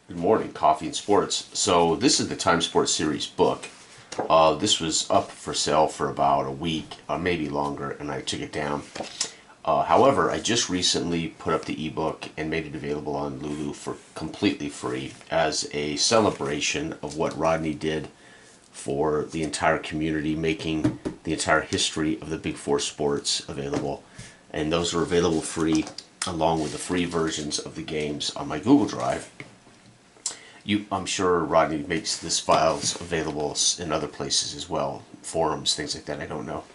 Good morning, Coffee and Sports. So this is the Time Sports Series book. This was up for sale for about a week, maybe longer, and I took it down. However, I just recently put up the ebook and made it available on Lulu for completely free as a celebration of what Rodney did for the entire community, making the entire history of the Big Four sports available. And those are available free along with the free versions of the games on my Google Drive. I'm sure Rodney makes this files available in other places as well, forums, things like that. I don't know.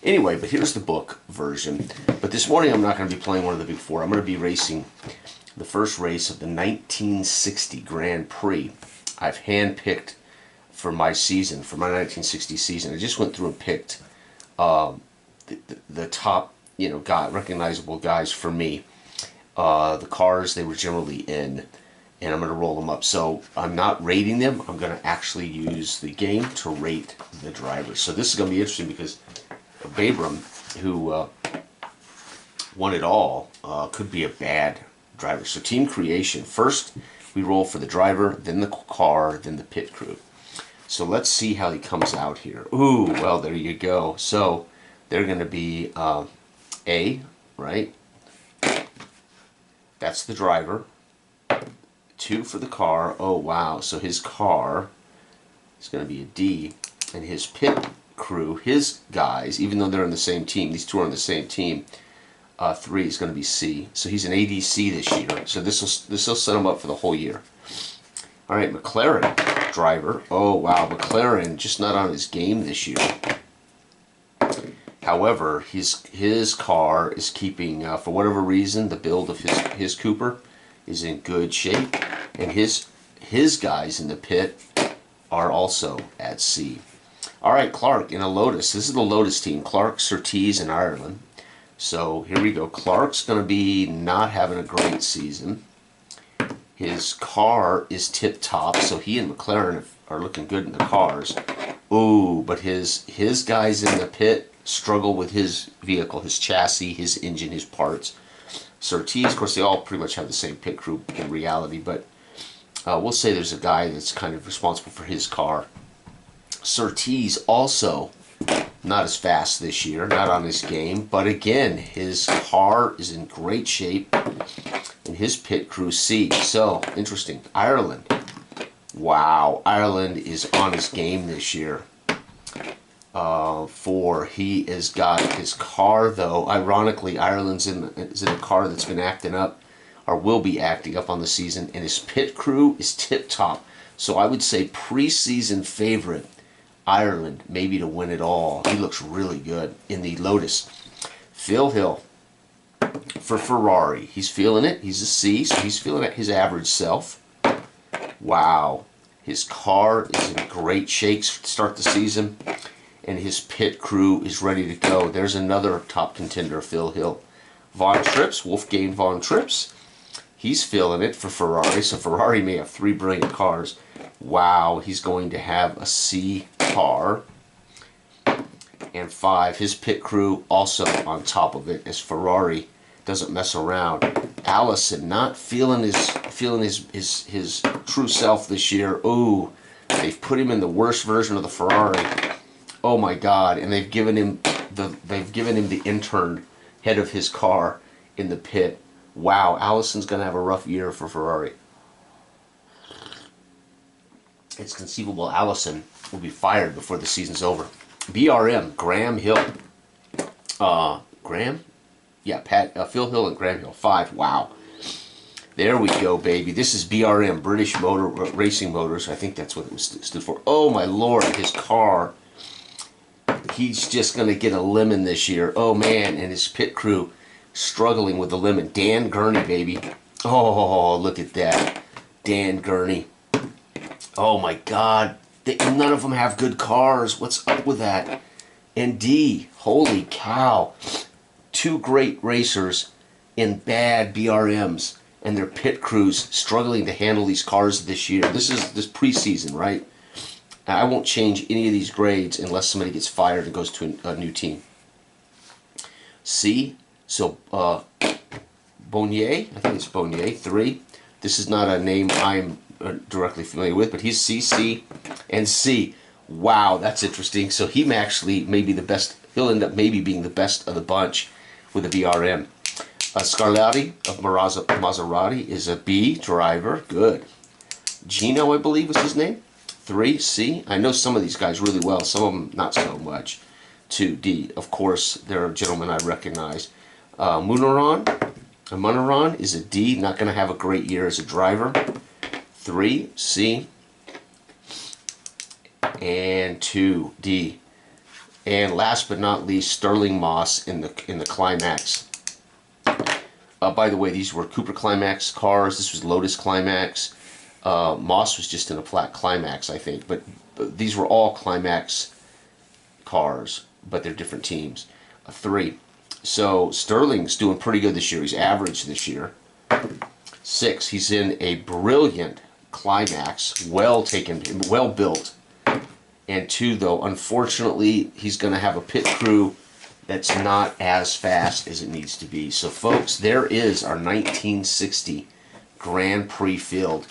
Anyway, but here's the book version. But this morning I'm not going to be playing one of the Big Four. I'm going to be racing the first race of the 1960 Grand Prix. I've handpicked for my season, for my 1960 season. I just went through and picked the top, recognizable guys for me. The cars they were generally in. And I'm going to roll them up. So I'm not rating them. I'm going to actually use the game to rate the drivers. So this is going to be interesting because Babram, who won it all, could be a bad driver. So team creation. First, we roll for the driver, then the car, then the pit crew. So let's see how he comes out here. Ooh, well, there you go. So they're going to be A, right? That's the driver. 2 for the car. Oh, wow. So his car is going to be a D. And his pit crew, his guys, even though they're on the same team, these two are on the same team, 3 is going to be C. So he's an ADC this year. So this will set him up for the whole year. All right, McLaren driver. Oh, wow. McLaren just not on his game this year. However, his car is keeping, for whatever reason, the build of his Cooper is in good shape, and his guys in the pit are also at C. All right, Clark in a Lotus. This is the Lotus team. Clark, Surtees, and Ireland. So here we go. Clark's going to be not having a great season. His car is tip-top, so he and McLaren are looking good in the cars. Ooh, but his guys in the pit struggle with his vehicle, his chassis, his engine, his parts. Surtees, of course, they all pretty much have the same pit crew in reality, but we'll say there's a guy that's kind of responsible for his car. Surtees also not as fast this year, not on his game, but again, his car is in great shape, and his pit crew C. So, interesting. Ireland. Wow, Ireland is on his game this year. He has got his car, though. Ironically, Ireland's is in a car that's been acting up, or will be acting up on the season, and his pit crew is tip-top. So I would say preseason favorite, Ireland, maybe to win it all. He looks really good in the Lotus. Phil Hill for Ferrari. He's feeling it. He's a C, so he's feeling it his average self. Wow. His car is in great shape to start the season, and his pit crew is ready to go. There's another top contender, Phil Hill. Von Trips, Wolfgang Von Trips. He's feeling it for Ferrari, so Ferrari may have 3 brilliant cars. Wow, he's going to have a C car. And 5, his pit crew also on top of it, as Ferrari doesn't mess around. Allison not feeling his true self this year. Ooh, they've put him in the worst version of the Ferrari. Oh my God! And they've given him the intern head of his car in the pit. Wow, Allison's gonna have a rough year for Ferrari. It's conceivable Allison will be fired before the season's over. BRM, Graham Hill. Graham? Yeah, Phil Hill and Graham Hill. 5. Wow. There we go, baby. This is BRM, British Motor Racing Motors. I think that's what it stood for. Oh my Lord, his car. He's just going to get a lemon this year. Oh, man, and his pit crew struggling with the lemon. Dan Gurney, baby. Oh, look at that. Dan Gurney. Oh, my God. None of them have good cars. What's up with that? And D, holy cow. 2 great racers in bad BRMs, and their pit crews struggling to handle these cars this year. This is this preseason, right? I won't change any of these grades unless somebody gets fired and goes to a new team. C, so Bonnier, I think it's Bonnier, 3. This is not a name I'm directly familiar with, but he's C, C, and C. Wow, that's interesting. So he actually may be the best. He'll end up maybe being the best of the bunch with a BRM. Scarlatti of Maserati is a B driver. Good. Gino, I believe, was his name. 3, C. I know some of these guys really well. Some of them not so much. 2, D. Of course, there are gentlemen I recognize. Munaron is a D. Not going to have a great year as a driver. 3, C. And 2, D. And last but not least, Sterling Moss in the Climax. By the way, these were Cooper Climax cars. This was Lotus Climax. Moss was just in a flat Climax, I think. But these were all Climax cars, but they're different teams. 3. So Sterling's doing pretty good this year. He's average this year. 6. He's in a brilliant Climax, well taken, well built. And 2, though, unfortunately, he's going to have a pit crew that's not as fast as it needs to be. So, folks, there is our 1960 Grand Prix field.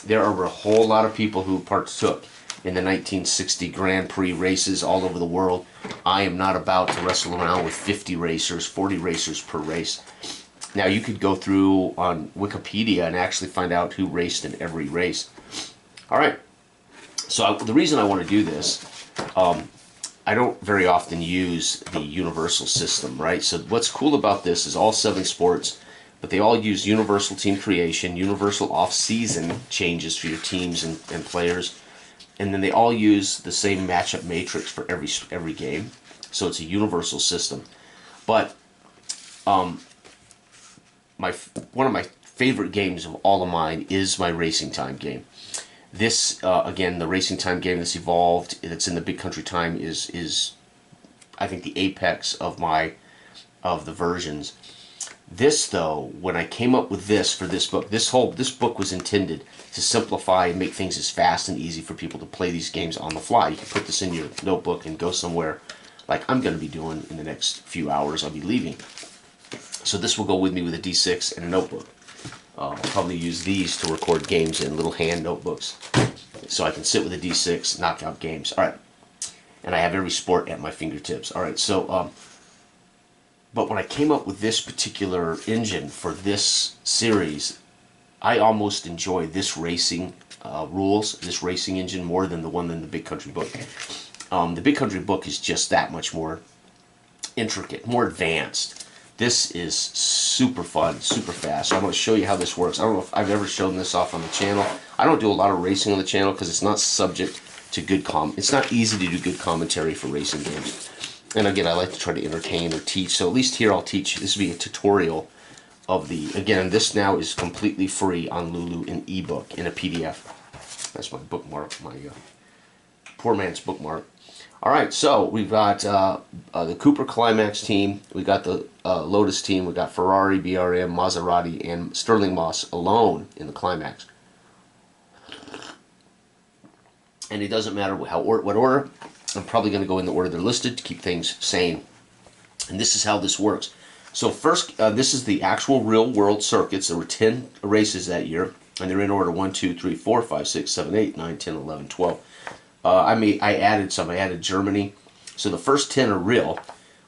There are a whole lot of people who partook in the 1960 Grand Prix races all over the world. I am not about to wrestle around with 50 racers, 40 racers per race. Now, you could go through on Wikipedia and actually find out who raced in every race. All right. So the reason I want to do this, I don't very often use the universal system, right? So what's cool about this is all 7 sports, but they all use universal team creation, universal off-season changes for your teams and players, and then they all use the same matchup matrix for every game. So it's a universal system. But one of my favorite games of all of mine is my Racing Time game. This, again, the Racing Time game that's evolved, that's in the Big Country Time, is I think, the apex of the versions. This, though, when I came up with this for this book, this book was intended to simplify and make things as fast and easy for people to play these games on the fly. You can put this in your notebook and go somewhere like I'm going to be doing in the next few hours. I'll be leaving. So this will go with me with a D6 and a notebook. I'll probably use these to record games in little hand notebooks, so I can sit with a D6, knock out games. All right, and I have every sport at my fingertips. All right, so but when I came up with this particular engine for this series, I almost enjoy this racing rules, this racing engine, more than the one in the Big Country book. The Big Country book is just that much more intricate, more advanced. This is super fun, super fast. So I'm going to show you how this works. I don't know if I've ever shown this off on the channel. I don't do a lot of racing on the channel because it's not subject to good it's not easy to do good commentary for racing games. And again, I like to try to entertain or teach. So at least here I'll teach. This will be a tutorial of the, again, this now is completely free on Lulu in ebook, in a PDF. That's my bookmark, my poor man's bookmark. All right, so we've got the Cooper Climax team, we got the Lotus team, we got Ferrari, BRM, Maserati, and Sterling Moss alone in the Climax. And it doesn't matter what order. I'm probably going to go in the order they're listed to keep things sane. And this is how this works. So first, this is the actual real-world circuits. There were 10 races that year, and they're in order 1, 2, 3, 4, 5, 6, 7, 8, 9, 10, 11, 12. I added some. I added Germany. So the first 10 are real.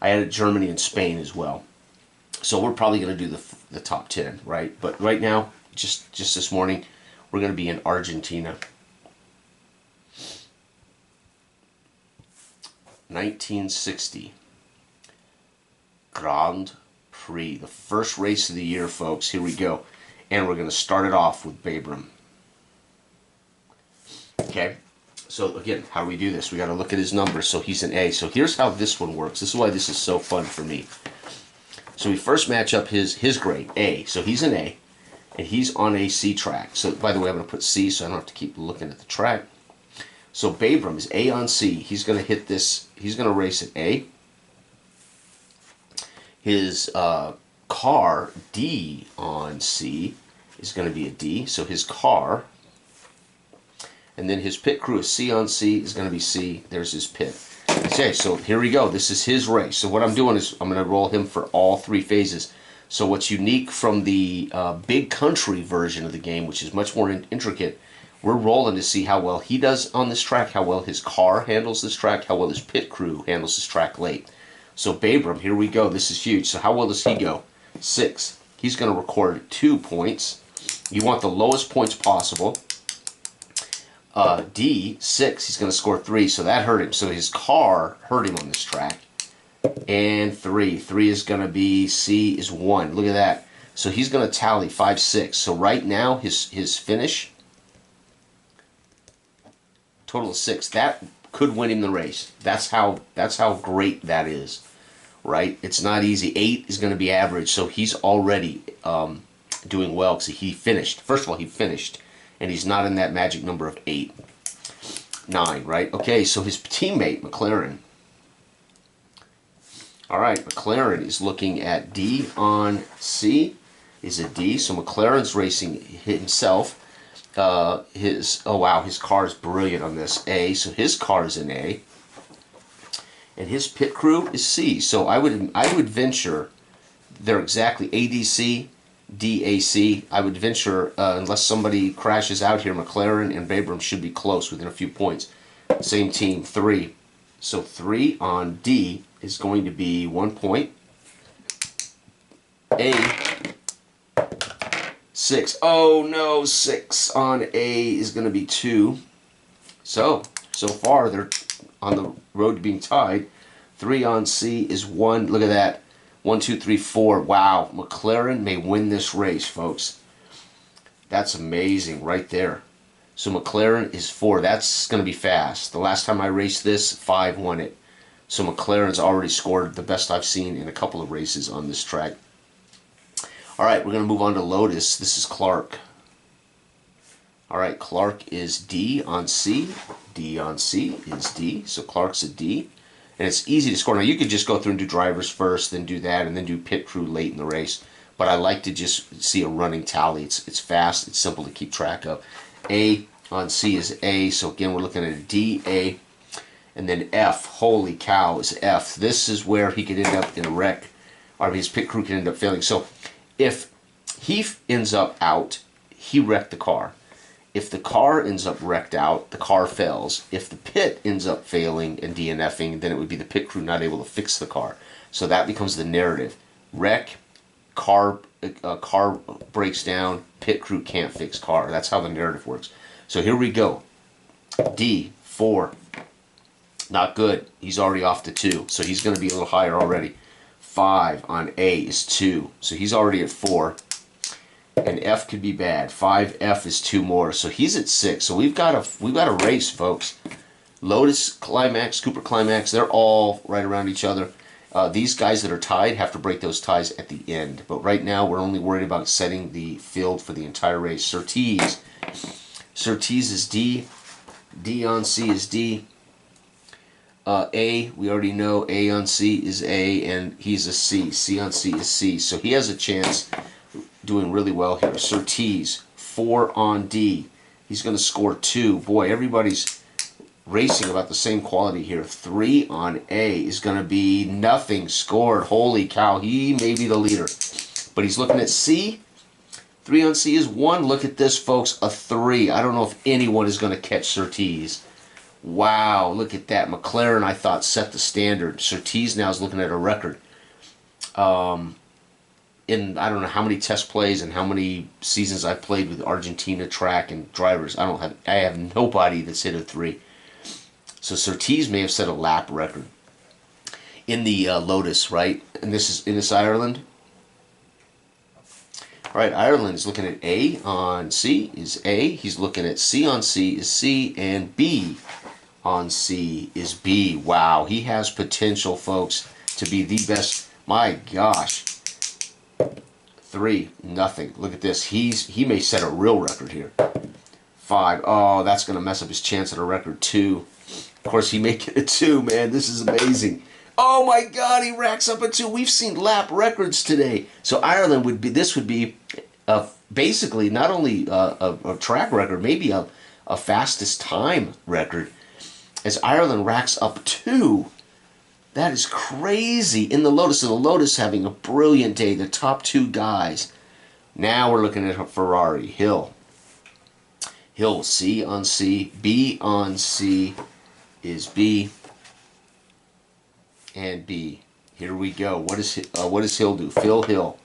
I added Germany and Spain as well. So we're probably going to do the top 10, right? But right now, just this morning, we're going to be in Argentina. 1960. Grand Prix. The first race of the year, folks. Here we go. And we're going to start it off with Babram. Okay. So again, how do we do this? We got to look at his numbers. So he's an A. So here's how this one works. This is why this is so fun for me. So we first match up his grade, A. So he's an A, and he's on a C track. So by the way, I'm going to put C so I don't have to keep looking at the track. So Babram is A on C. He's going to hit this. He's going to race at A. His car, D on C, is going to be a D. So his car. And then his pit crew is C on C, is going to be C. There's his pit. Okay, so here we go. This is his race. So what I'm doing is I'm going to roll him for all 3 phases. So what's unique from the big country version of the game, which is much more intricate, we're rolling to see how well he does on this track, how well his car handles this track, how well his pit crew handles this track late. So Babram, here we go. This is huge. So how well does he go? 6. He's going to record 2 points. You want the lowest points possible. D, 6. He's going to score 3, so that hurt him. So his car hurt him on this track. And 3. 3 is going to be, C is 1. Look at that. So he's going to tally 5, 6. So right now, his finish, total of 6. That could win him the race. That's how great that is, right? It's not easy. 8 is going to be average, so he's already doing well because he finished. First of all, he finished, and he's not in that magic number of 8. 9, right? Okay, so his teammate, McLaren. All right, McLaren is looking at D on C. Is a D, so McLaren's racing himself. Oh wow, his car is brilliant on this. A, so his car is an A, and his pit crew is C. So I would venture they're exactly ADC, DAC. I would venture unless somebody crashes out here, McLaren and Babram should be close within a few points. Same team, 3. So 3 on D is going to be 1 point. A, 6. Oh no, 6 on A is going to be 2. So far they're on the road to being tied. 3 on C is 1. Look at that. 1, 2, 3, 4. Wow, McLaren may win this race, folks. That's amazing right there. So McLaren is 4. That's going to be fast. The last time I raced this, 5 won it. So McLaren's already scored the best I've seen in a couple of races on this track. All right, we're going to move on to Lotus. This is Clark. All right, Clark is D on C. D on C is D. So Clark's a D. And it's easy to score. Now, you could just go through and do drivers first, then do that, and then do pit crew late in the race. But I like to just see a running tally. It's fast. It's simple to keep track of. A on C is A. So, again, we're looking at a D, A. And then F, holy cow, is F. This is where he could end up in a wreck, or his pit crew could end up failing. So if he ends up out, he wrecked the car. If the car ends up wrecked out, the car fails. If the pit ends up failing and DNFing, then it would be the pit crew not able to fix the car. So that becomes the narrative. Wreck, car breaks down, pit crew can't fix car. That's how the narrative works. So here we go. D, 4. Not good. He's already off to 2. So he's going to be a little higher already. 5 on A is 2. So he's already at 4. And F could be bad. 5F is 2 more. So he's at 6. So we've got a race, folks. Lotus, Climax, Cooper Climax, they're all right around each other. These guys that are tied have to break those ties at the end. But right now we're only worried about setting the field for the entire race. Surtees is D. D on C is D. A, we already know A on C is A, and he's a C. C on C is C. So he has a chance, doing really well here. Surtees, 4 on D. He's going to score 2. Boy, everybody's racing about the same quality here. 3 on A is going to be nothing scored. Holy cow, he may be the leader. But he's looking at C. 3 on C is 1. Look at this, folks, a 3. I don't know if anyone is going to catch Surtees. Wow, look at that. McLaren, I thought, set the standard. Surtees now is looking at a record. In I don't know how many test plays and how many seasons I've played with Argentina track and drivers. I have nobody that's hit a 3. So Surtees may have set a lap record in the Lotus, right? And this is in this Ireland. All right, Ireland is looking at A on C is A. He's looking at C on C is C, and B on C is B. Wow, he has potential, folks, to be the best. My gosh. 3, nothing. Look at this. He may set a real record here. 5. Oh, that's going to mess up his chance at a record. 2. Of course, he may get a 2, man. This is amazing. Oh my God, he racks up a 2. We've seen lap records today. So Ireland would be basically not only a track record, maybe a fastest time record, as Ireland racks up 2. That is crazy. In the Lotus, and the Lotus having a brilliant day. The top two guys. Now we're looking at a Ferrari. Hill. Hill, C on C. B on C is B. And B. Here we go. What does Hill do? Phil Hill.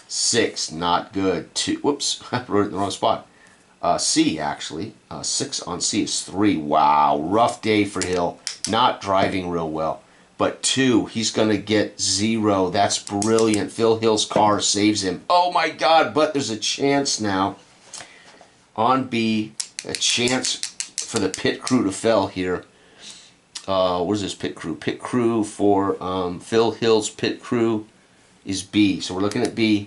6, not good. 2, whoops, I wrote it in the wrong spot. C, actually. 6 on C is 3. Wow, rough day for Hill. Not driving real well. But 2, he's going to get 0. That's brilliant. Phil Hill's car saves him. Oh my God, but there's a chance now. On B, a chance for the pit crew to fail here. Where's this pit crew? Pit crew for Phil Hill's pit crew is B. So we're looking at B,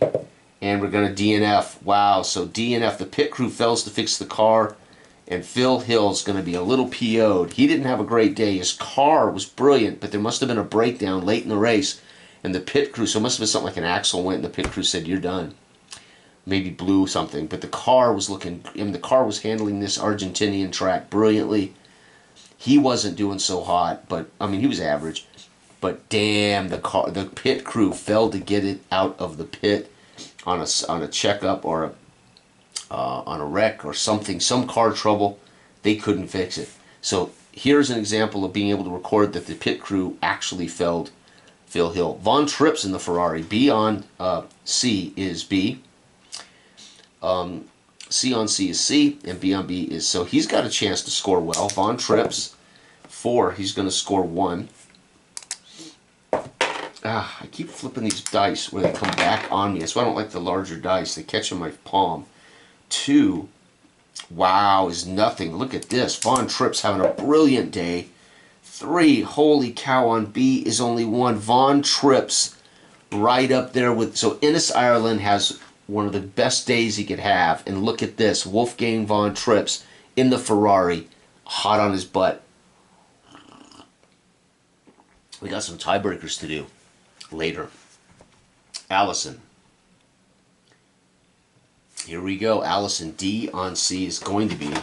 and we're going to DNF. Wow, so DNF, the pit crew fails to fix the car, and Phil Hill's going to be a little PO'd. He didn't have a great day. His car was brilliant, but there must have been a breakdown late in the race, and the pit crew, so it must have been something like an axle went, and the pit crew said, you're done. Maybe blew something, but the car was looking, and the car was handling this Argentinian track brilliantly. He wasn't doing so hot, but, I mean, he was average. But damn, the pit crew failed to get it out of the pit on a checkup or on a wreck or something, some car trouble. They couldn't fix it. So here's an example of being able to record that the pit crew actually failed Phil Hill. Von Tripp's in the Ferrari. B on C is B. C on C is C, and B on B is, so he's got a chance to score well. Von Tripp's 4, he's going to score 1. I keep flipping these dice where they come back on me. That's why I don't like the larger dice. They catch in my palm. 2, wow, is nothing. Look at this. Von Tripp's having a brilliant day. 3, holy cow, on B is only 1. Von Tripp's right up there with, so Innes Ireland has one of the best days he could have. And look at this. Wolfgang Von Tripp's in the Ferrari, hot on his butt. We got some tiebreakers to do later. Allison. Here we go. Allison, D on C is going to be.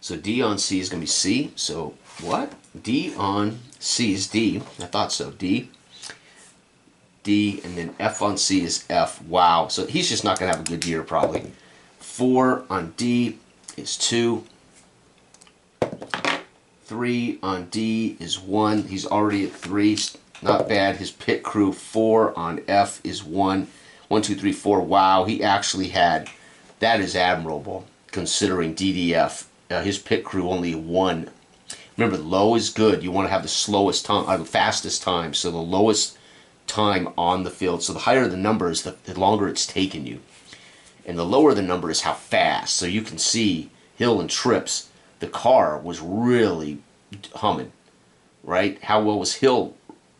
So D on C is going to be C. So what? D on C is D. I thought so. D. D. And then F on C is F. Wow. So he's just not going to have a good year probably. 4 on D is 2. 3 on D is 1. He's already at 3. Not bad. His pit crew 4 on F is 1. 1, 2, 3, 4. Wow, he actually had. That is admirable considering DDF. His pit crew only 1. Remember, low is good. You want to have the slowest time, the fastest time. So the lowest time on the field. So the higher the number is, the longer it's taken you. And the lower the number is how fast. So you can see Hill and Tripp's. The car was really humming, right? How well was Hill,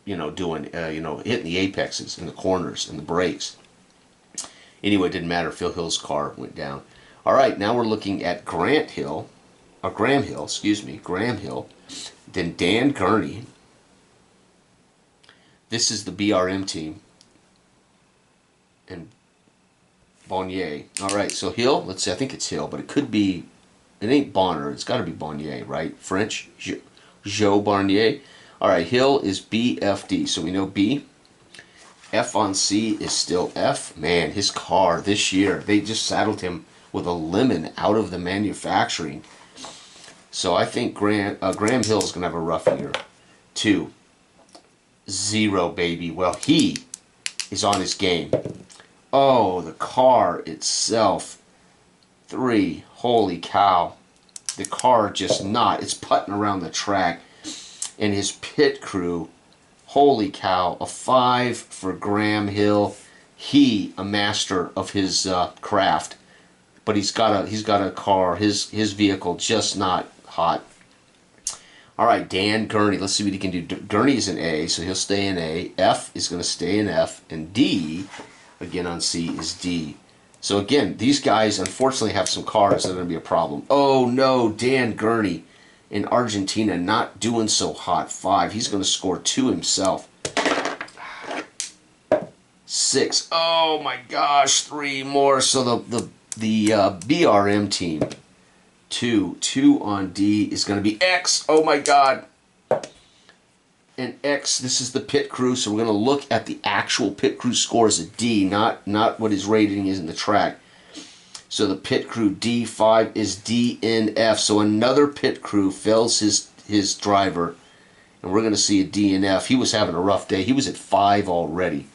doing, hitting the apexes and the corners and the brakes. Anyway, it didn't matter. Phil Hill's car went down. All right, now we're looking at Graham Hill. Then Dan Gurney. This is the BRM team. And Bonnier. All right, so Hill, let's see, I think it's Hill, but it could be, it ain't Bonner. It's got to be Bonnier, right? French. Joe Barnier. All right, Hill is BFD. So we know B. F on C is still F. Man, his car this year, they just saddled him with a lemon out of the manufacturing. So I think Graham Hill is going to have a rough year. 2. 0, baby. Well, he is on his game. Oh, the car itself. 3. Holy cow. The car just not. It's putting around the track. And his pit crew, holy cow. A 5 for Graham Hill. He, a master of his craft. But he's got a car, his vehicle just not hot. All right, Dan Gurney. Let's see what he can do. Gurney is an A, so he'll stay in A. F is going to stay in F. And D, again on C, is D. So again, these guys unfortunately have some cars that are going to be a problem. Oh no, Dan Gurney in Argentina not doing so hot. 5. He's going to score 2 himself. 6. Oh my gosh, 3 more. So the BRM team, 2 on D is going to be X. Oh my God. and X. This is the pit crew, so we're going to look at the actual pit crew scores at D, not what his rating is in the track. So the pit crew D5 is DNF. So another pit crew fails his driver, and we're going to see a DNF. He was having a rough day. He was at 5 already.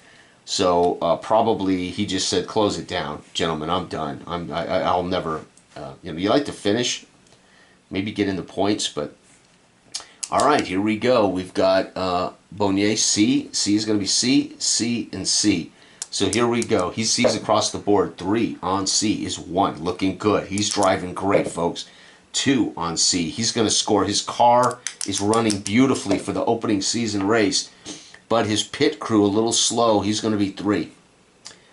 So probably he just said, "Close it down, gentlemen. I'm done. I'll never." You like to finish, maybe get in the points, but all right, here we go. We've got Bonnier C. C is going to be C, C, and C. So here we go. He sees across the board. 3 on C is 1. Looking good. He's driving great, folks. 2 on C. He's going to score. His car is running beautifully for the opening season race, but his pit crew a little slow. He's going to be 3.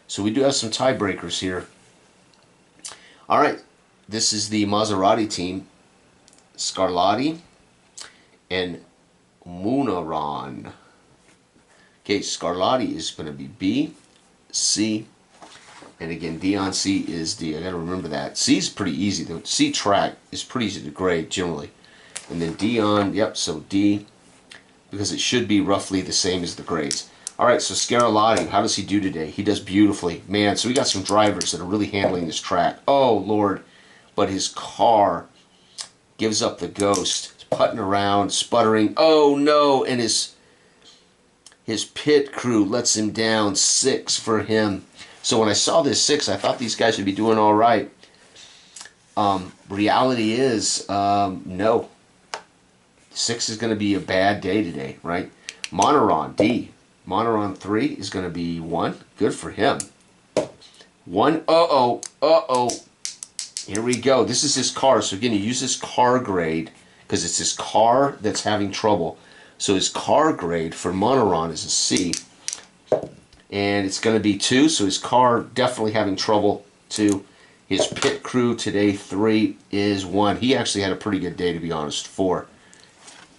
So we do have some tiebreakers here. All right. This is the Maserati team. Scarlatti and Munaron. Okay, Scarlatti is going to be B, C, and again, D on C is D. I got to remember that. C is pretty easy. The C track is pretty easy to grade generally. And then D on, yep, so D, because it should be roughly the same as the grades. All right, so Scarlatti, how does he do today? He does beautifully. Man, so we got some drivers that are really handling this track. Oh, Lord. But his car gives up the ghost. He's putting around, sputtering. Oh, no, and his pit crew lets him down. 6 for him. So when I saw this 6, I thought these guys would be doing all right. Reality is, no. 6 is going to be a bad day today, right? Monoron, D. Monoron 3 is going to be 1. Good for him. 1. Uh-oh. Here we go. This is his car. So again, you use his car grade because it's his car that's having trouble. So his car grade for Monoron is a C. And it's going to be 2. So his car definitely having trouble, 2. His pit crew today, 3 is 1. He actually had a pretty good day, to be honest, 4.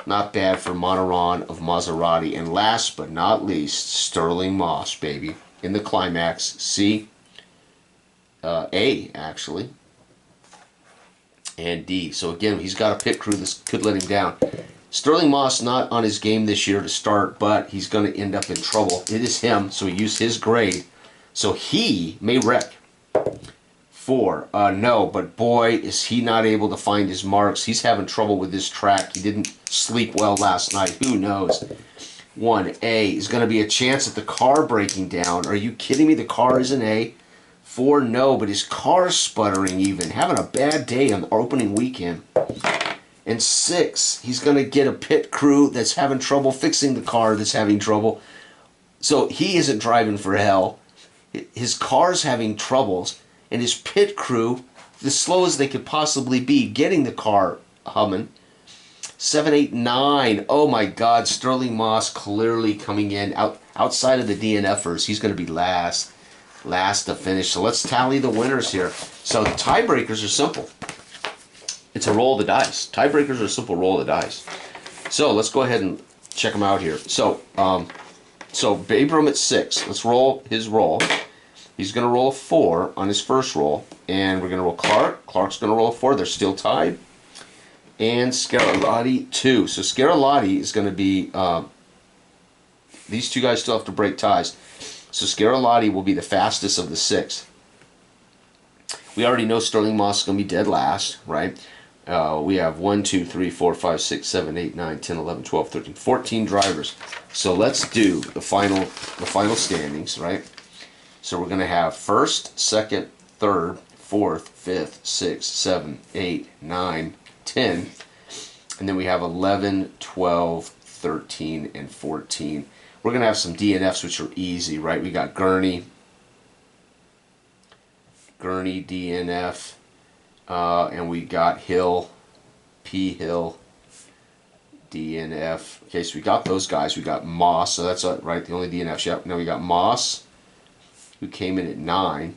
Not bad for Monoron of Maserati. And last but not least, Sterling Moss, baby. In the climax, C, A, actually, and D. So again, he's got a pit crew that could let him down. Sterling Moss not on his game this year to start, but he's going to end up in trouble. It is him, so he used his grade. So he may wreck. 4. No, but boy, is he not able to find his marks. He's having trouble with this track. He didn't sleep well last night. Who knows? 1A is going to be a chance at the car breaking down. Are you kidding me? The car is an A. 4, no, but his car's sputtering even. Having a bad day on the opening weekend. And 6, he's going to get a pit crew that's having trouble fixing the car that's having trouble. So he isn't driving for hell. His car's having troubles. And his pit crew, as slow as they could possibly be, getting the car humming. 7, 8, 9. Oh my God, Sterling Moss clearly coming in outside of the DNFers. He's going to be last to finish. So let's tally the winners here. So the tiebreakers are simple. It's a roll of the dice. Tiebreakers are a simple roll of the dice. So let's go ahead and check them out here. So Babram at 6. Let's roll his roll. He's going to roll a 4 on his first roll. And we're going to roll Clark. Clark's going to roll a 4. They're still tied. And Scarlatti 2. So Scarlatti is going to be... these two guys still have to break ties. So Scarlatti will be the fastest of the 6. We already know Sterling Moss is going to be dead last, right? We have 1, 2, 3, 4, 5, 6, 7, 8, 9, 10, 11, 12, 13, 14 drivers. So let's do the final standings, right? So we're going to have 1st, 2nd, 3rd, 4th, 5th, 6th, 7th, 8th, 9th, 10. And then we have 11, 12, 13, and 14. We're going to have some DNFs, which are easy, right? We got Gurney DNF, and we got Hill, P. Hill, DNF. Okay, so we got those guys. We got Moss, so that's right, the only DNFs. Yep. Now we got Moss, who came in at 9.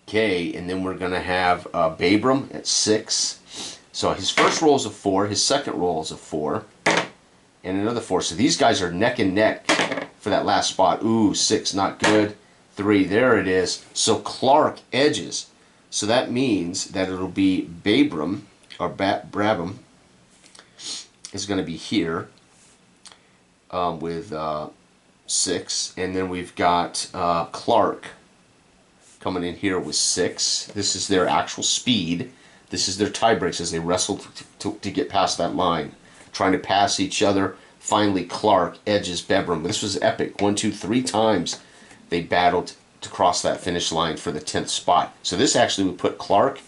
Okay, and then we're going to have Babram at 6. So his first roll is a 4, his second roll is a 4, and another 4. So these guys are neck and neck for that last spot. Ooh, 6, not good. 3, there it is. So Clark edges. So that means that it'll be Babram, or Brabham, is going to be here. with 6. And then we've got Clark coming in here with 6. This is their actual speed. This is their tie breaks as they wrestle to get past that line. Trying to pass each other. Finally, Clark edges Bebram. This was epic. 1, 2, 3 times they battled to cross that finish line for the 10th spot. So this actually would put Clark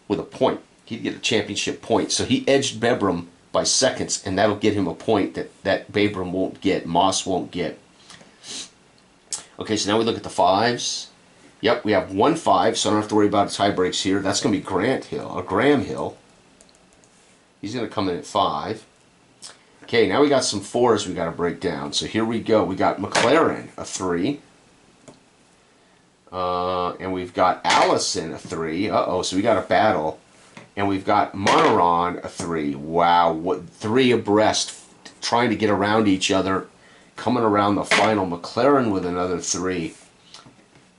with a point. He'd get a championship point. So he edged Bebram by seconds, and that'll get him a point that Bebram won't get, Moss won't get. Okay, so now we look at the 5s. Yep, we have 1 5, so I don't have to worry about tie breaks here. That's going to be Graham Hill. He's going to come in at 5. Okay, now we got some 4s we got to break down. So here we go. We got McLaren, a 3. And we've got Allison, a 3. Uh-oh, so we got a battle. And we've got Monoron, a 3. Wow, what 3 abreast, trying to get around each other. Coming around the final. McLaren with another 3.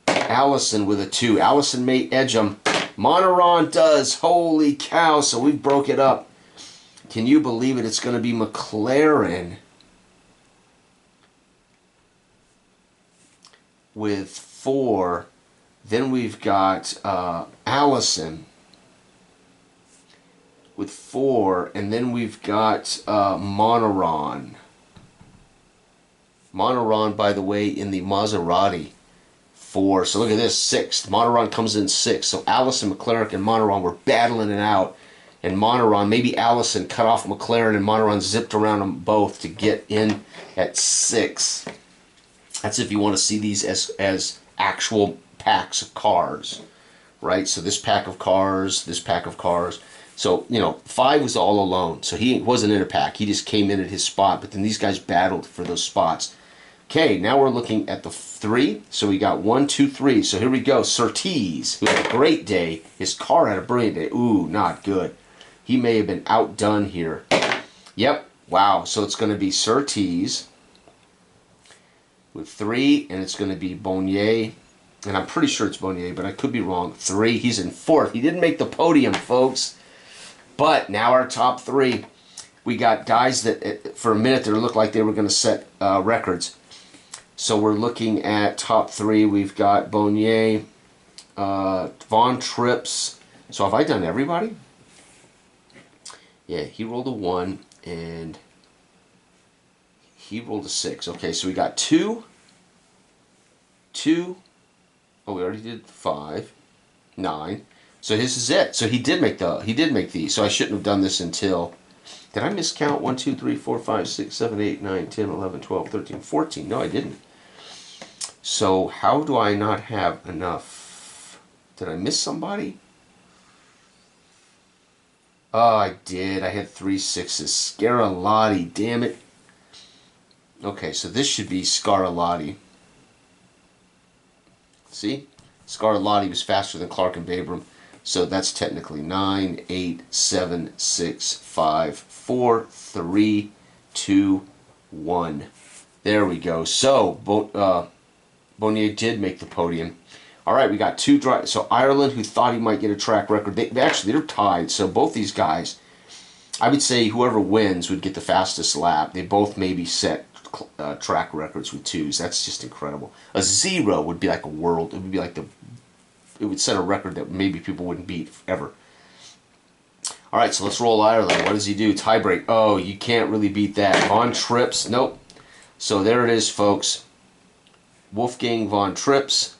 Allison with a 2. Allison may edge him. Monoron does. Holy cow, so we broke it up. Can you believe it? It's going to be McLaren with 4. Then we've got Allison with 4. And then we've got Monoron. Monoron, by the way, in the Maserati 4. So look at this, 6th. Monoron comes in 6th. So Allison, McLaren, and Monoron were battling it out. And Monoron, maybe Allison cut off McLaren, and Monoron zipped around them both to get in at 6. That's if you want to see these as actual packs of cars, right? So this pack of cars, this pack of cars. So, 5 was all alone. So he wasn't in a pack. He just came in at his spot. But then these guys battled for those spots. Okay, now we're looking at the 3. So we got 1, 2, 3. So here we go. Surtees, who had a great day. His car had a brilliant day. Ooh, not good. He may have been outdone here. Yep. Wow. So it's going to be Surtees with 3, and it's going to be Bonnier. And I'm pretty sure it's Bonnier, but I could be wrong. 3. He's in 4th. He didn't make the podium, folks. But now our top 3. We got guys that, for a minute, there looked like they were going to set records. So we're looking at top 3. We've got Bonnier, Von Trips. So have I done everybody? Yeah, he rolled a 1, and he rolled a 6. Okay, so we got 2. Oh, we already did 5, 9. So this is it. So he did make these. So I shouldn't have done this until. Did I miscount? 1, 2, 3, 4, 5, 6, 7, 8, 9, 10, 11, 12, 13, 14. No, I didn't. So how do I not have enough? Did I miss somebody? Oh, I did. I had 3 6s. Scarlatti, damn it. Okay, so this should be Scarlatti. See? Scarlatti was faster than Clark and Babram. So that's technically 9, 8, 7, 6, 5, 4, 3, 2, 1. There we go. So, Bonnier did make the podium. All right, we got 2 drivers. So Ireland, who thought he might get a track record, they're tied. So both these guys, I would say whoever wins would get the fastest lap. They both maybe set track records with 2s. That's just incredible. A 0 would be like a world. It would be like it would set a record that maybe people wouldn't beat ever. All right, so let's roll Ireland. What does he do? Tiebreak. Oh, you can't really beat that. Von Trips. Nope. So there it is, folks. Wolfgang Von Trips.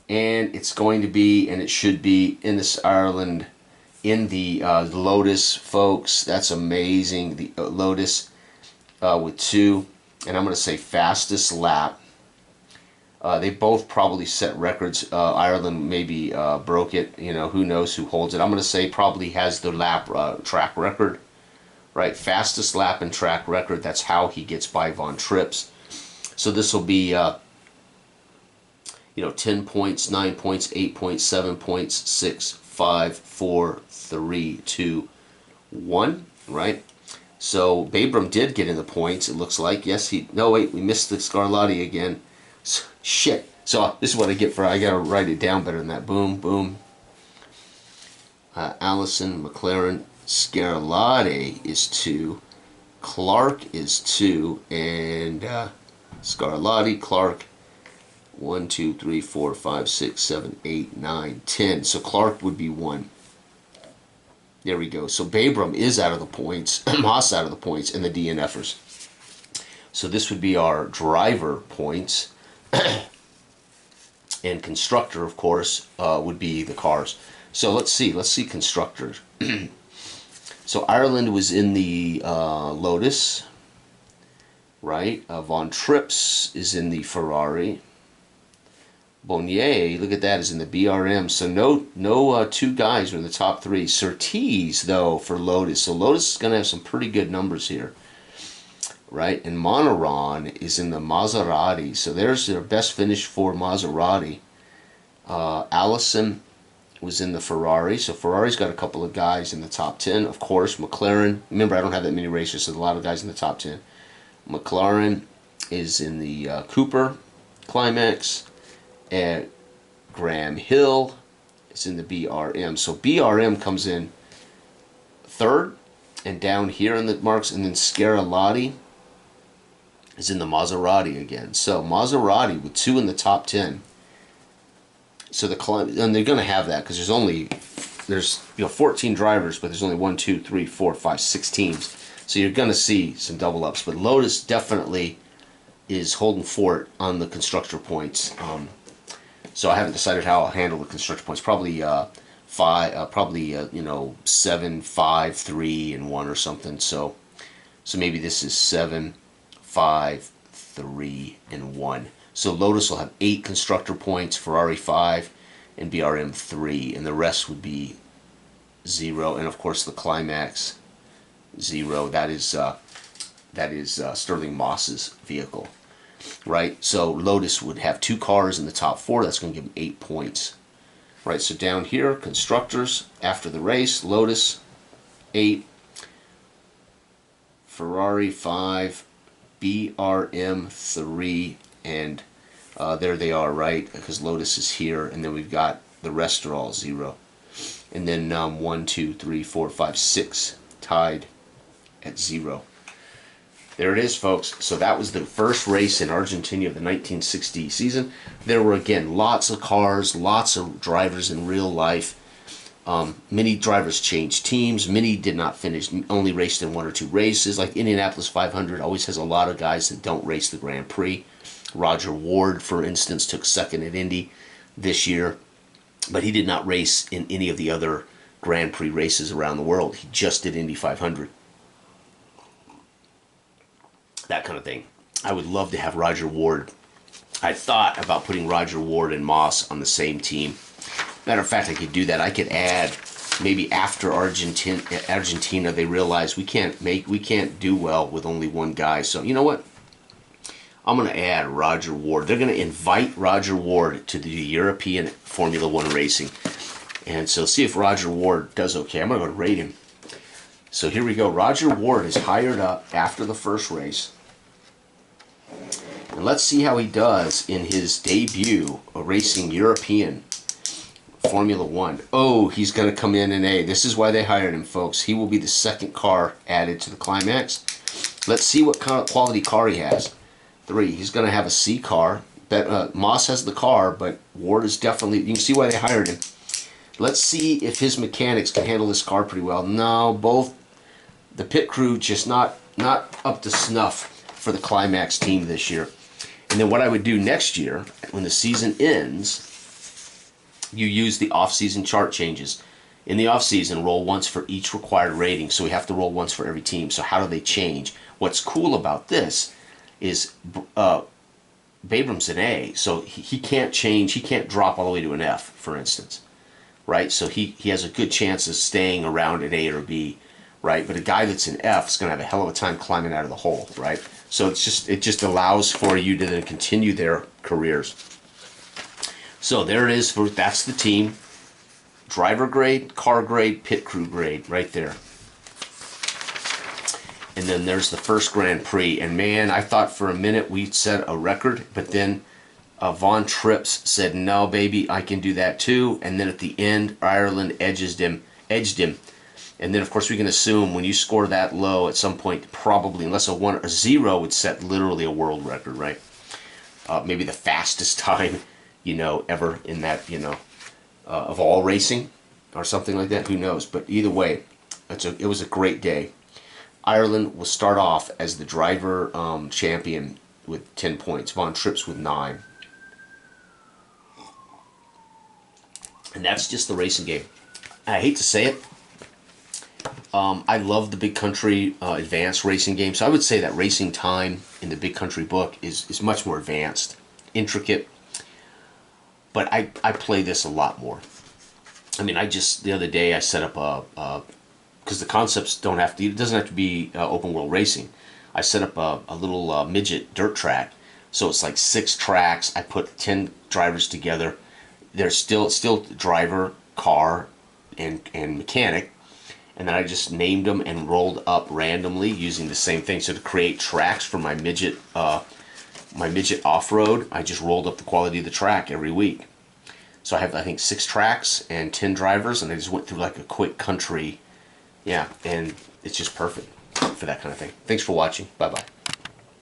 And it's going to be, and it should be, in this Ireland, in the Lotus, folks. That's amazing. The Lotus with 2. And I'm going to say fastest lap. They both probably set records. Ireland maybe broke it. Who knows who holds it. I'm going to say probably has the lap track record. Right, fastest lap and track record. That's how he gets by Von Trips. So this will be 10 points, 9 points, 8 points, 7 points, 6, 5, 4, 3, 2, 1, right? So Babram did get in the points, it looks like. Yes, no, wait, we missed the Scarlatti again. Shit. So this is what I get for, I got to write it down better than that. Boom, boom. Allison, McLaren, Scarlatti is 2. Clark is 2, and Scarlatti, Clark, 1, 2, 3, 4, 5, 6, 7, 8, 9, 10. So Clark would be 1. There we go. So Babram is out of the points, Moss out of the points, and the DNFers. So this would be our driver points. And constructor, of course, would be the cars. So let's see constructors. So Ireland was in the Lotus, right? Von Trips is in the Ferrari. Bonnier, look at that, is in the BRM. So no 2 guys are in the top 3. Surtees, though, for Lotus. So Lotus is going to have some pretty good numbers here, right? And Monaron is in the Maserati. So there's their best finish for Maserati. Allison was in the Ferrari. So Ferrari's got a couple of guys in the top 10. Of course, McLaren. Remember, I don't have that many races, so a lot of guys in the top 10. McLaren is in the Cooper Climax. And Graham Hill is in the BRM. So BRM comes in 3rd, and down here in the marks, and then Scarlatti is in the Maserati again. So Maserati with 2 in the top 10. So and they're going to have that because there's 14 drivers, but there's only 1, 2, 3, 4, 5, 6 teams. So you're going to see some double ups. But Lotus definitely is holding fort on the constructor points. So I haven't decided how I'll handle the constructor points. Probably 7, 5, 3, and 1 or something. So maybe this is 7, 5, 3, and 1. So Lotus will have 8 constructor points, Ferrari 5, and BRM 3, and the rest would be 0. And of course the Climax 0. That is Sterling Moss's vehicle. Right, so Lotus would have 2 cars in the top 4. That's going to give them 8 points. Right, so down here, constructors after the race: Lotus 8, Ferrari 5, BRM 3, and there they are, right? Because Lotus is here, and then we've got the rest are all 0, and then 1, 2, 3, 4, 5, 6 tied at 0. There it is, folks. So that was the first race in Argentina of the 1960 season. There were, again, lots of cars, lots of drivers in real life. Many drivers changed teams. Many did not finish, only raced in 1 or 2 races. Like Indianapolis 500 always has a lot of guys that don't race the Grand Prix. Roger Ward, for instance, took 2nd at Indy this year, but he did not race in any of the other Grand Prix races around the world. He just did Indy 500. That kind of thing. I would love to have Roger Ward. I thought about putting Roger Ward and Moss on the same team. Matter of fact, I could do that. I could add, maybe after Argentina, they realize we can't do well with only 1 guy. So you know what? I'm going to add Roger Ward. They're going to invite Roger Ward to the European Formula 1 racing. And so see if Roger Ward does okay. I'm going to go rate him. So here we go. Roger Ward is hired up after the first race. And let's see how he does in his debut racing European Formula 1. Oh, he's going to come in an A. This is why they hired him, folks. He will be the 2nd car added to the Climax. Let's see what kind of quality car he has. 3. He's going to have a C car. Moss has the car, but Ward is definitely... You can see why they hired him. Let's see if his mechanics can handle this car pretty well. No, both the pit crew just not up to snuff for the Climax team this year. And then what I would do next year, when the season ends, you use the off-season chart changes. In the off-season, roll once for each required rating, so we have to roll once for every team. So how do they change? What's cool about this is Babram's an A, so he can't change. He can't drop all the way to an F, for instance. Right? So he has a good chance of staying around at A or B. Right? But a guy that's an F is going to have a hell of a time climbing out of the hole. Right? So it just allows for you to then continue their careers. So there it is. That's the team. Driver grade, car grade, pit crew grade, right there. And then there's the first Grand Prix. And man, I thought for a minute we'd set a record, but then Von Trips said, "No, baby, I can do that too." And then at the end, Ireland edged him. And then, of course, we can assume when you score that low at some point, probably, unless a 0 would set literally a world record, right? Maybe the fastest time, ever in that, of all racing or something like that. Who knows? But either way, it was a great day. Ireland will start off as the driver champion with 10 points. Von Trips with 9. And that's just the racing game. I hate to say it. I love the Big Country advanced racing game. So I would say that racing time in the Big Country book is much more advanced, intricate. But I play this a lot more. I mean, the other day I set up because the concepts it doesn't have to be open world racing. I set up a little midget dirt track. So it's like 6 tracks. I put 10 drivers together. There's still driver, car, and mechanic. And then I just named them and rolled up randomly using the same thing. So to create tracks for my midget off-road, I just rolled up the quality of the track every week. So I have, I think, 6 tracks and 10 drivers, and I just went through like a quick country. Yeah, and it's just perfect for that kind of thing. Thanks for watching. Bye-bye.